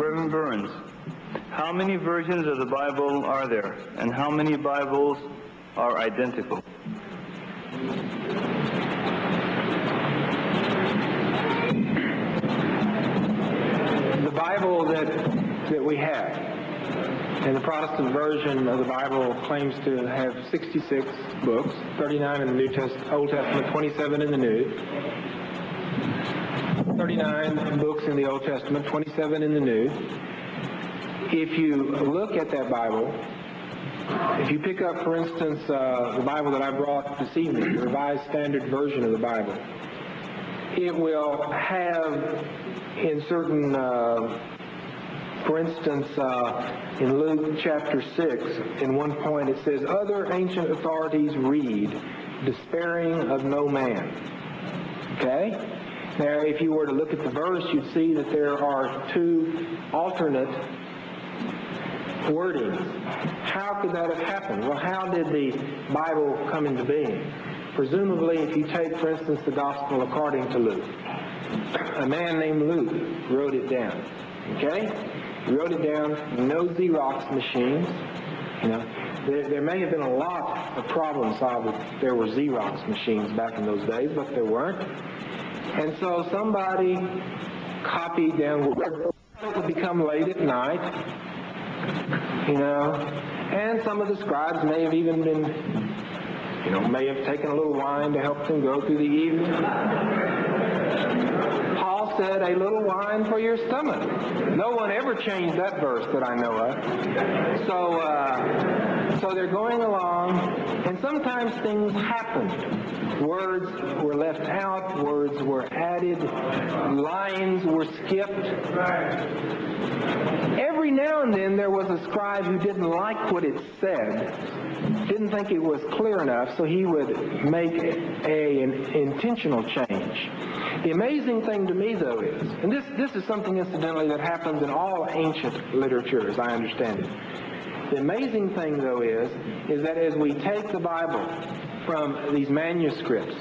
Reverend Burns, how many versions of the Bible are there, and how many Bibles are identical? The Bible that we have, and the Protestant version of the Bible claims to have 66 books, 39 in the Old Testament, 27 in the New. 39 books in the Old Testament, 27 in the New. If you look at that Bible, if you pick up, for instance, the Bible that I brought this evening, the Revised Standard Version of the Bible, it will have in certain, for instance, in Luke chapter 6, in one point it says, "Other ancient authorities read, despairing of no man." Okay? Now, if you were to look at the verse, you'd see that there are two alternate wordings. How could that have happened? Well, how did the Bible come into being? Presumably, if you take, for instance, the Gospel according to Luke, a man named Luke wrote it down. Okay? He wrote it down, no Xerox machines. You know, there may have been a lot of problem solved if there were Xerox machines back in those days, but there weren't. And so somebody copied down, it would become late at night, you know, and some of the scribes may have even been, you know, may have taken a little wine to help them go through the evening. Paul said, "A little wine for your stomach." No one ever changed that verse that I know of. So they're going along, and sometimes things happened. Words were left out, words were added, lines were skipped. Every now and then there was a scribe who didn't like what it said, didn't think it was clear enough, so he would make an intentional change. The amazing thing to me, though, is, and this is something, incidentally, that happens in all ancient literature, as I understand it. The amazing thing, though, is that as we take the Bible from these manuscripts,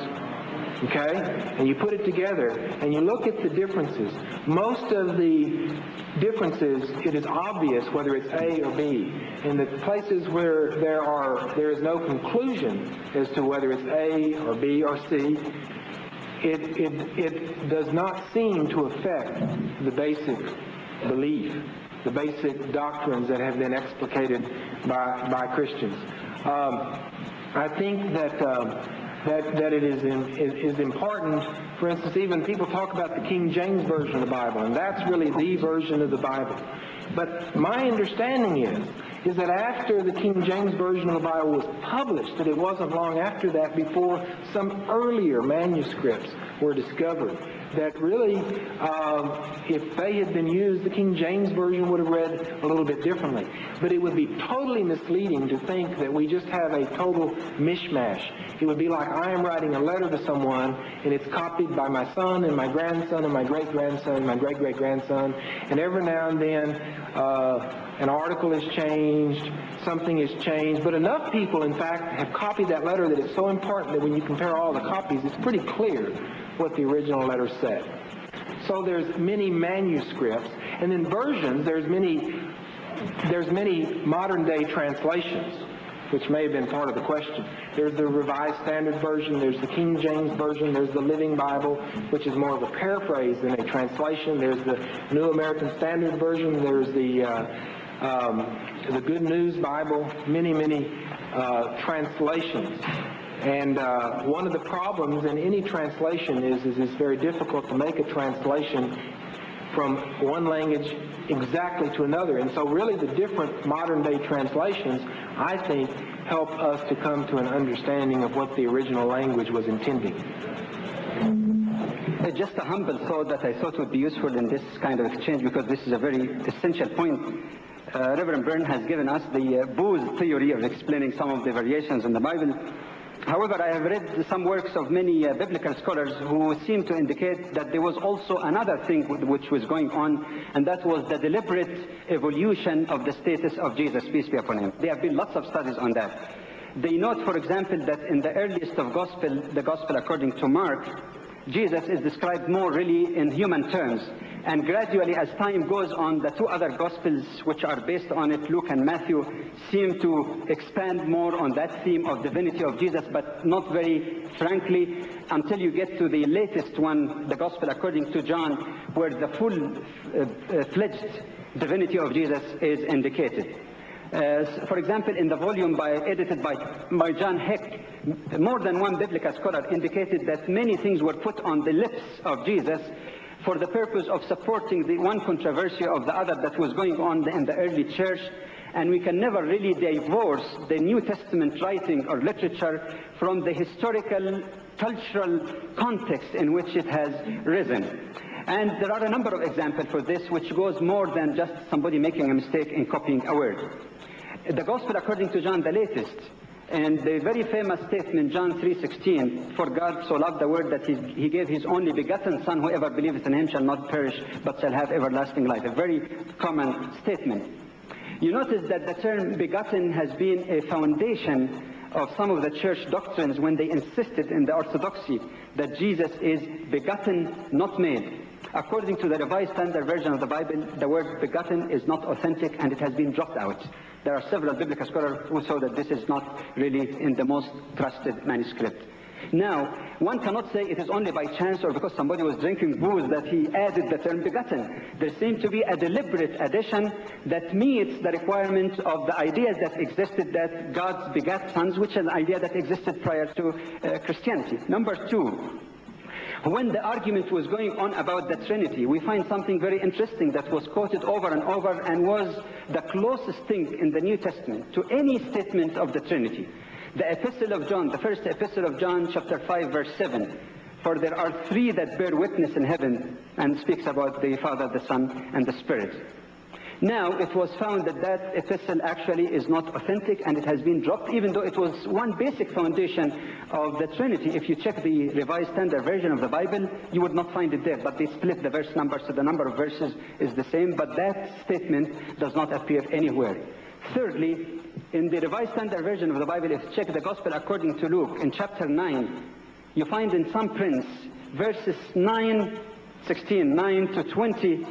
okay, and you put it together, and you look at the differences, most of the differences, it is obvious whether it's A or B. In the places where there is no conclusion as to whether it's A or B or C, it does not seem to affect the basic belief, the basic doctrines that have been explicated by Christians. I think that it is important. For instance, even people talk about the King James Version of the Bible, and that's really the version of the Bible. But my understanding is that after the King James Version of the Bible was published, that it wasn't long after that before some earlier manuscripts were discovered that really, if they had been used, the King James Version would have read a little bit differently. But it would be totally misleading to think that we just have a total mishmash. It would be like I am writing a letter to someone, and it's copied by my son and my grandson and my great-grandson and my great-great-grandson, and every now and then an article is changed, something is changed, but enough people, in fact, have copied that letter that it's so important that when you compare all the copies, it's pretty clear what the original letter said. So there's many manuscripts, and in versions, there's many modern-day translations, which may have been part of the question. There's the Revised Standard Version, there's the King James Version, there's the Living Bible, which is more of a paraphrase than a translation. There's the New American Standard Version, there's the Good News Bible, many translations. And one of the problems in any translation is it's very difficult to make a translation from one language exactly to another. And so really the different modern-day translations, I think, help us to come to an understanding of what the original language was intending. Just a humble thought that I thought would be useful in this kind of exchange, because this is a very essential point. Reverend Byrne has given us the Booth theory of explaining some of the variations in the Bible. However, I have read some works of many biblical scholars who seem to indicate that there was also another thing which was going on, and that was the deliberate evolution of the status of Jesus, peace be upon him. There have been lots of studies on that. They note, for example, that in the earliest of the Gospel according to Mark, Jesus is described more really in human terms. And gradually, as time goes on, the two other Gospels which are based on it, Luke and Matthew, seem to expand more on that theme of divinity of Jesus, but not very frankly, until you get to the latest one, the Gospel according to John, where the full-fledged divinity of Jesus is indicated. For example, in the volume edited by John Heck, more than one biblical scholar indicated that many things were put on the lips of Jesus for the purpose of supporting the one controversy of the other that was going on in the early church. And we can never really divorce the New Testament writing or literature from the historical, cultural context in which it has risen. And there are a number of examples for this, which goes more than just somebody making a mistake in copying a word. The Gospel according to John, the latest, and the very famous statement, John 3:16, for God so loved the world that he gave his only begotten Son, whoever believeth in him shall not perish, but shall have everlasting life. A very common statement. You notice that the term begotten has been a foundation of some of the church doctrines when they insisted in the orthodoxy that Jesus is begotten, not made. According to the Revised Standard Version of the Bible, the word begotten is not authentic and it has been dropped out. There are several biblical scholars who show that this is not really in the most trusted manuscript. Now, one cannot say it is only by chance or because somebody was drinking booze that he added the term begotten. There seems to be a deliberate addition that meets the requirement of the ideas that existed that God begat sons, which is an idea that existed prior to Christianity. Number two, when the argument was going on about the Trinity, we find something very interesting that was quoted over and over and was the closest thing in the New Testament to any statement of the Trinity. The Epistle of John, the first Epistle of John, chapter 5, verse 7. For there are three that bear witness in heaven, and speaks about the Father, the Son, and the Spirit. Now, it was found that that epistle actually is not authentic, and it has been dropped, even though it was one basic foundation of the Trinity. If you check the Revised Standard Version of the Bible, you would not find it there, but they split the verse number, so the number of verses is the same, but that statement does not appear anywhere. Thirdly, in the Revised Standard Version of the Bible, if you check the Gospel according to Luke, in chapter 9, you find in some prints, verses 9 to 20,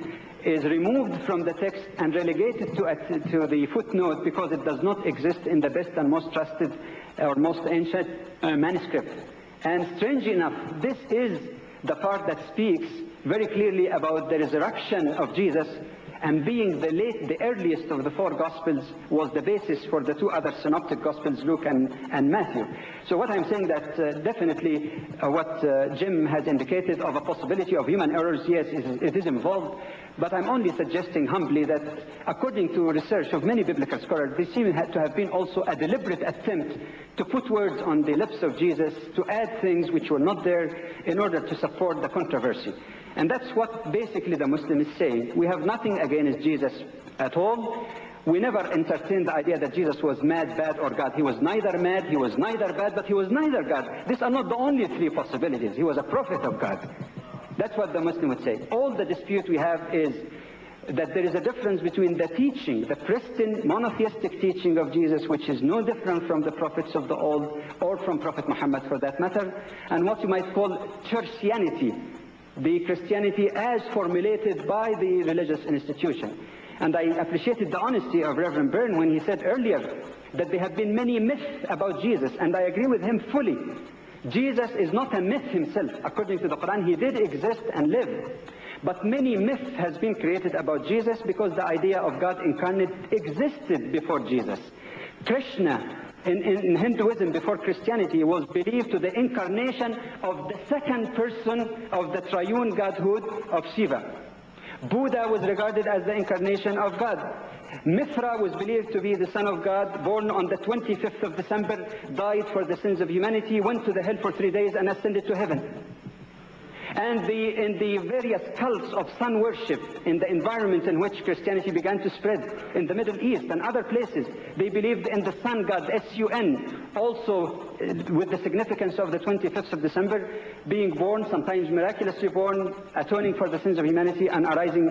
is removed from the text and relegated to the footnote because it does not exist in the best and most trusted or most ancient manuscript. And strangely enough, this is the part that speaks very clearly about the resurrection of Jesus, and being the earliest of the four Gospels was the basis for the two other synoptic Gospels, Luke and Matthew. So what I'm saying that definitely what Jim has indicated of a possibility of human errors, yes, it is involved, but I'm only suggesting humbly that according to research of many biblical scholars, there seems to have been also a deliberate attempt to put words on the lips of Jesus, to add things which were not there in order to support the controversy. And that's what basically the Muslim is saying. We have nothing against Jesus at all. We never entertained the idea that Jesus was mad, bad, or God. He was neither mad, he was neither bad, but he was neither God. These are not the only three possibilities. He was a prophet of God. That's what the Muslim would say. All the dispute we have is that there is a difference between the teaching, the pristine monotheistic teaching of Jesus, which is no different from the prophets of the old, or from Prophet Muhammad for that matter, and what you might call churchianity, the Christianity as formulated by the religious institution. And I appreciated the honesty of Reverend Byrne when he said earlier that there have been many myths about Jesus, and I agree with him fully. Jesus is not a myth himself. According to the Quran, he did exist and live. But many myths has been created about Jesus because the idea of God incarnate existed before Jesus. Krishna, in Hinduism before Christianity, was believed to the incarnation of the second person of the triune godhood of Shiva. Buddha was regarded as the incarnation of God. Mithra was believed to be the son of God, born on the 25th of December, died for the sins of humanity, went to the hell for 3 days and ascended to heaven. And in the various cults of sun worship, in the environment in which Christianity began to spread, in the Middle East and other places, they believed in the sun god, S-U-N, also with the significance of the 25th of December, being born, sometimes miraculously born, atoning for the sins of humanity and arising